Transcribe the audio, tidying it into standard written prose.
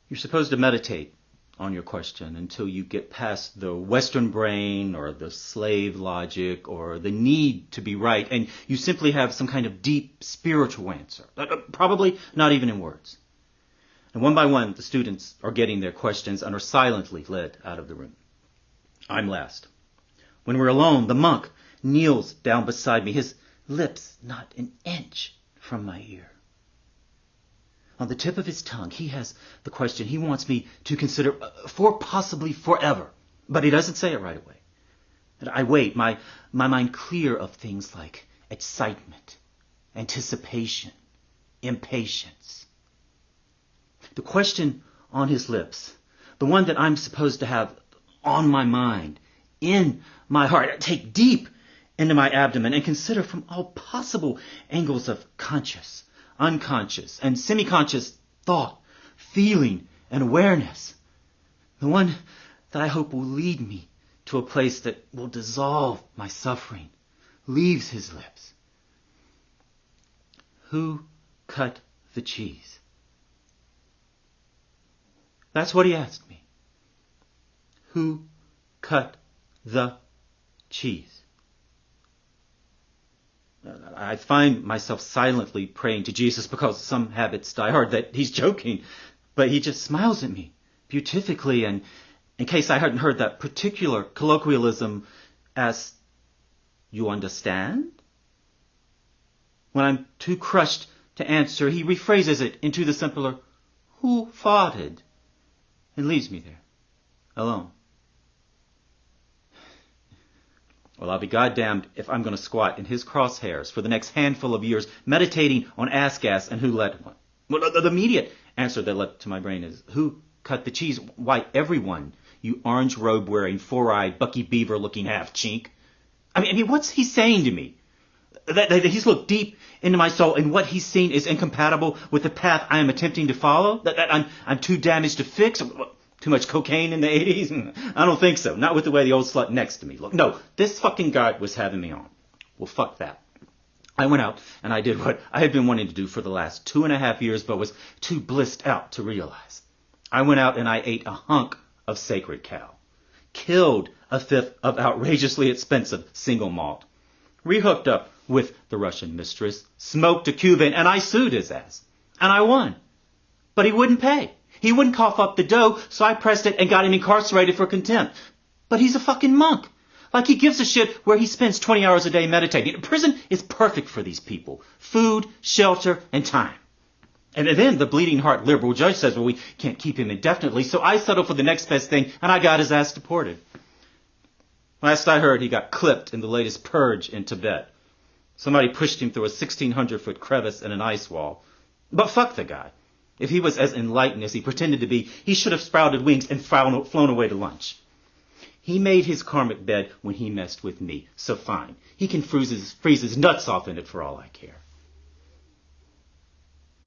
You're supposed to meditate on your question until you get past the Western brain or the slave logic or the need to be right, and you simply have some kind of deep spiritual answer, probably not even in words. And one by one, the students are getting their questions and are silently led out of the room. I'm last. When we're alone, the monk kneels down beside me, his lips not an inch from my ear. On the tip of his tongue, he has the question he wants me to consider for possibly forever. But he doesn't say it right away. And I wait, my mind clear of things like excitement, anticipation, impatience. The question on his lips, the one that I'm supposed to have on my mind, in my heart, I take deep into my abdomen and consider from all possible angles of conscious, unconscious, and semi-conscious thought, feeling, and awareness. The one that I hope will lead me to a place that will dissolve my suffering, leaves his lips. Who cut the cheese? That's what he asked me. Who cut the cheese? I find myself silently praying to Jesus because some habits die hard that he's joking, but he just smiles at me beatifically, and in case I hadn't heard that particular colloquialism, as you understand? When I'm too crushed to answer, he rephrases it into the simpler, who farted? And leaves me there, alone. Well, I'll be goddamned if I'm going to squat in his crosshairs for the next handful of years, meditating on ass-gas and who let one. Well, the immediate answer that leapt to my brain is, who cut the cheese? Why, everyone, you orange robe-wearing, four-eyed, Bucky Beaver-looking half-chink. I mean, what's he saying to me? That he's looked deep into my soul, and what he's seen is incompatible with the path I am attempting to follow? That I'm too damaged to fix? Too much cocaine in the 80s? I don't think so. Not with the way the old slut next to me looked. No, this fucking guy was having me on. Well, fuck that. I went out and I did what I had been wanting to do for the last 2.5 years, but was too blissed out to realize. I went out and I ate a hunk of sacred cow. Killed a fifth of outrageously expensive single malt. Rehooked up with the Russian mistress. Smoked a Cuban, and I sued his ass. And I won. But he wouldn't pay. He wouldn't cough up the dough, so I pressed it and got him incarcerated for contempt. But he's a fucking monk. Like he gives a shit where he spends 20 hours a day meditating. Prison is perfect for these people. Food, shelter, and time. And then the bleeding heart liberal judge says, well, we can't keep him indefinitely, so I settled for the next best thing, and I got his ass deported. Last I heard, he got clipped in the latest purge in Tibet. Somebody pushed him through a 1,600-foot crevice in an ice wall. But fuck the guy. If he was as enlightened as he pretended to be, he should have sprouted wings and flown away to lunch. He made his karmic bed when he messed with me, so fine. He can freeze his nuts off in it for all I care.